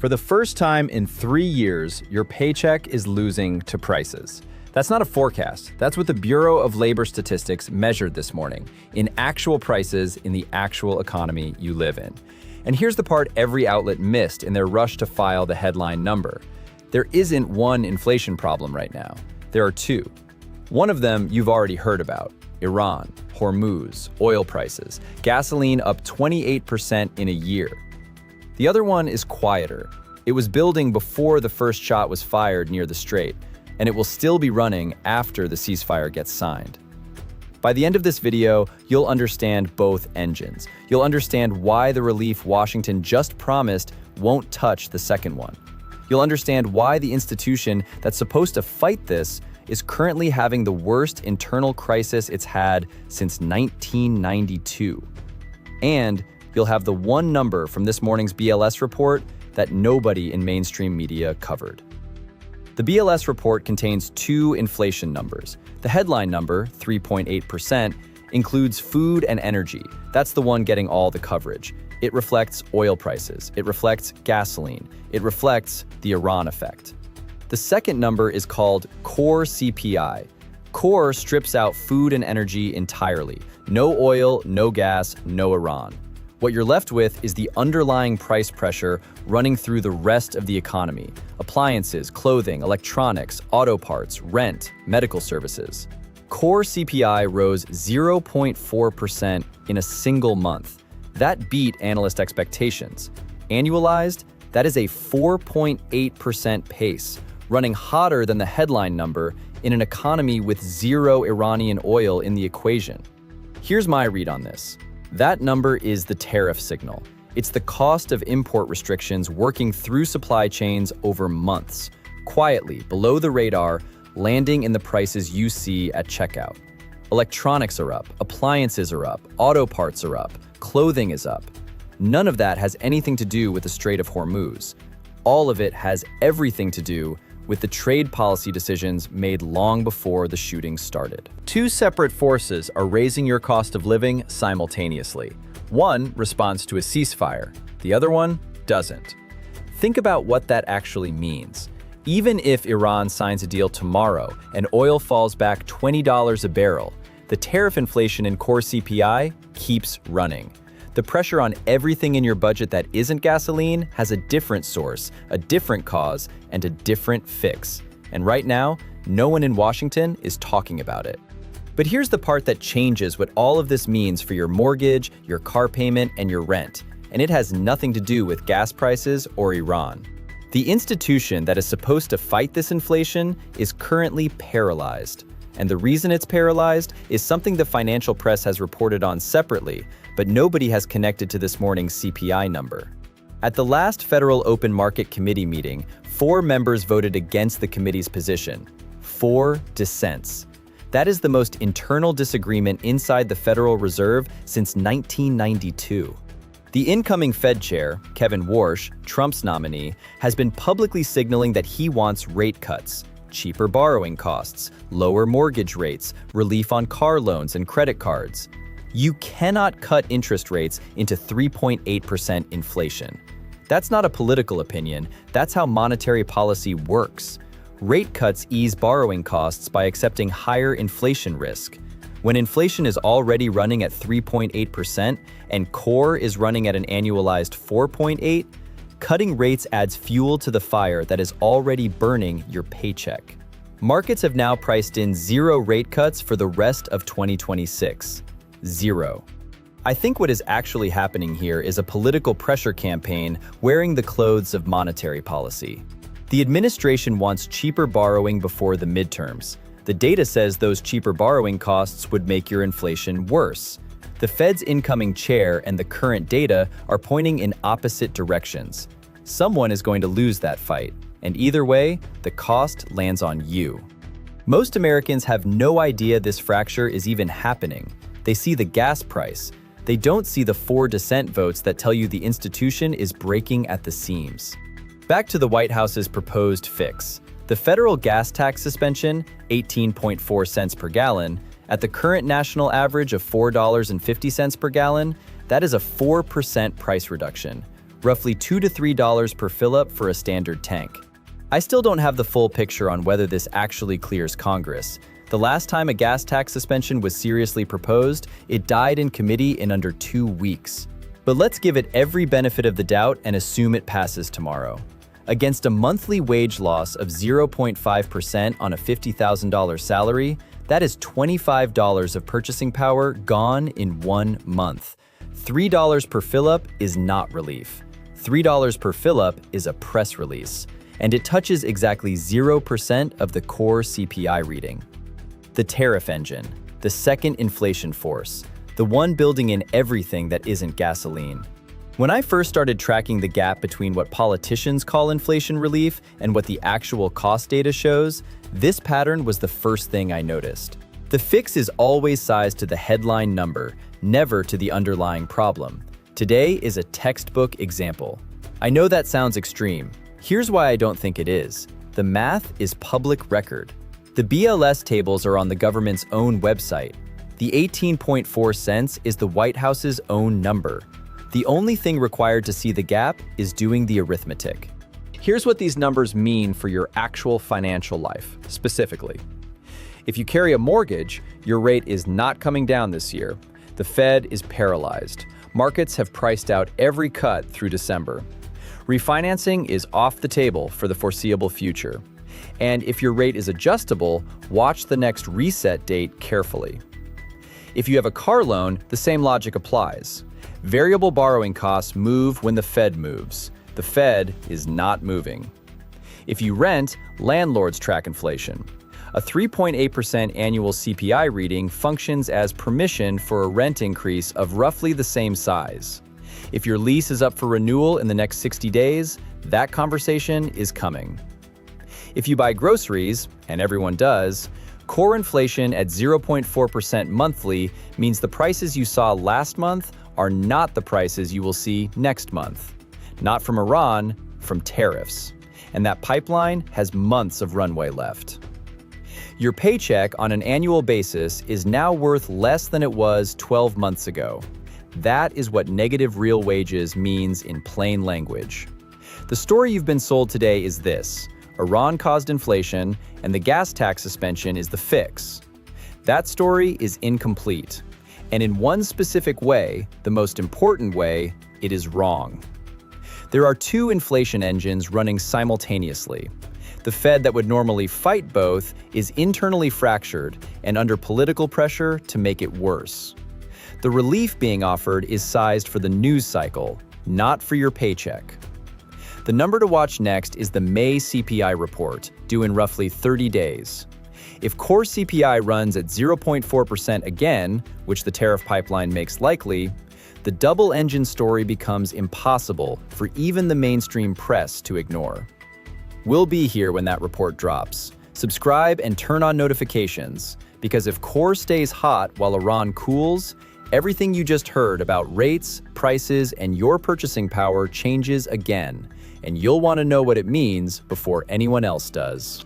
For the first time in 3 years, your paycheck is losing to prices. That's not a forecast. That's what the Bureau of Labor Statistics measured this morning, in actual prices in the actual economy you live in. And here's the part every outlet missed in their rush to file the headline number. There isn't one inflation problem right now. There are two. One of them you've already heard about: Iran, Hormuz, oil prices, gasoline up 28% in a year. The other one is quieter. It was building before the first shot was fired near the Strait, and it will still be running after the ceasefire gets signed. By the end of this video, you'll understand both engines. You'll understand why the relief Washington just promised won't touch the second one. You'll understand why the institution that's supposed to fight this is currently having the worst internal crisis it's had since 1992. And you'll have the one number from this morning's BLS report that nobody in mainstream media covered. The BLS report contains two inflation numbers. The headline number, 3.8%, includes food and energy. That's the one getting all the coverage. It reflects oil prices. It reflects gasoline. It reflects the Iran effect. The second number is called core CPI. Core strips out food and energy entirely. No oil, no gas, no Iran. What you're left with is the underlying price pressure running through the rest of the economy: appliances, clothing, electronics, auto parts, rent, medical services. Core CPI rose 0.4% in a single month. That beat analyst expectations. Annualized, that is a 4.8% pace, running hotter than the headline number in an economy with zero Iranian oil in the equation. Here's my read on this. That number is the tariff signal. It's the cost of import restrictions working through supply chains over months, quietly, below the radar, landing in the prices you see at checkout. Electronics are up, appliances are up, auto parts are up, clothing is up. None of that has anything to do with the Strait of Hormuz. All of it has everything to do with the trade policy decisions made long before the shooting started. Two separate forces are raising your cost of living simultaneously. One responds to a ceasefire, the other one doesn't. Think about what that actually means. Even if Iran signs a deal tomorrow and oil falls back $20 a barrel, the tariff inflation in core CPI keeps running. The pressure on everything in your budget that isn't gasoline has a different source, a different cause, and a different fix. And right now, no one in Washington is talking about it. But here's the part that changes what all of this means for your mortgage, your car payment, and your rent. And it has nothing to do with gas prices or Iran. The institution that is supposed to fight this inflation is currently paralyzed. And the reason it's paralyzed is something the financial press has reported on separately, but nobody has connected to this morning's CPI number. At the last Federal Open Market Committee meeting, 4 members voted against the committee's position. 4 dissents. That is the most internal disagreement inside the Federal Reserve since 1992. The incoming Fed chair, Kevin Warsh, Trump's nominee, has been publicly signaling that he wants rate cuts, cheaper borrowing costs, lower mortgage rates, relief on car loans and credit cards. You cannot cut interest rates into 3.8% inflation. That's not a political opinion, that's how monetary policy works. Rate cuts ease borrowing costs by accepting higher inflation risk. When inflation is already running at 3.8% and core is running at an annualized 4.8%, cutting rates adds fuel to the fire that is already burning your paycheck. Markets have now priced in 0 rate cuts for the rest of 2026. 0. I think what is actually happening here is a political pressure campaign wearing the clothes of monetary policy. The administration wants cheaper borrowing before the midterms. The data says those cheaper borrowing costs would make your inflation worse. The Fed's incoming chair and the current data are pointing in opposite directions. Someone is going to lose that fight, and either way, the cost lands on you. Most Americans have no idea this fracture is even happening. They see the gas price. They don't see the 4 dissent votes that tell you the institution is breaking at the seams. Back to the White House's proposed fix. The federal gas tax suspension, 18.4 cents per gallon, at the current national average of $4.50 per gallon, that is a 4% price reduction. roughly $2 to $3 per fill-up for a standard tank. I still don't have the full picture on whether this actually clears Congress. The last time a gas tax suspension was seriously proposed, it died in committee in under 2 weeks. But let's give it every benefit of the doubt and assume it passes tomorrow. Against a monthly wage loss of 0.5% on a $50,000 salary, that is $25 of purchasing power gone in 1 month. $3 per fill-up is not relief. $3 per fill-up is a press release, and it touches exactly 0% of the core CPI reading. The tariff engine, the second inflation force, the one building in everything that isn't gasoline. When I first started tracking the gap between what politicians call inflation relief and what the actual cost data shows, this pattern was the first thing I noticed. The fix is always sized to the headline number, never to the underlying problem. Today is a textbook example. I know that sounds extreme. Here's why I don't think it is. The math is public record. The BLS tables are on the government's own website. The 18.4 cents is the White House's own number. The only thing required to see the gap is doing the arithmetic. Here's what these numbers mean for your actual financial life, specifically. If you carry a mortgage, your rate is not coming down this year. The Fed is paralyzed. Markets have priced out every cut through December. Refinancing is off the table for the foreseeable future. And if your rate is adjustable, watch the next reset date carefully. If you have a car loan, the same logic applies. Variable borrowing costs move when the Fed moves. The Fed is not moving. If you rent, landlords track inflation. A 3.8% annual CPI reading functions as permission for a rent increase of roughly the same size. If your lease is up for renewal in the next 60 days, that conversation is coming. If you buy groceries, and everyone does, core inflation at 0.4% monthly means the prices you saw last month are not the prices you will see next month. Not from Iran, from tariffs. And that pipeline has months of runway left. Your paycheck on an annual basis is now worth less than it was 12 months ago. That is what negative real wages means in plain language. The story you've been sold today is this: Iran caused inflation, and the gas tax suspension is the fix. That story is incomplete. And in one specific way, the most important way, it is wrong. There are two inflation engines running simultaneously. The Fed that would normally fight both is internally fractured and under political pressure to make it worse. The relief being offered is sized for the news cycle, not for your paycheck. The number to watch next is the May CPI report, due in roughly 30 days. If core CPI runs at 0.4% again, which the tariff pipeline makes likely, the double-engine story becomes impossible for even the mainstream press to ignore. We'll be here when that report drops. Subscribe and turn on notifications, because if core stays hot while Iran cools, everything you just heard about rates, prices, and your purchasing power changes again, and you'll want to know what it means before anyone else does.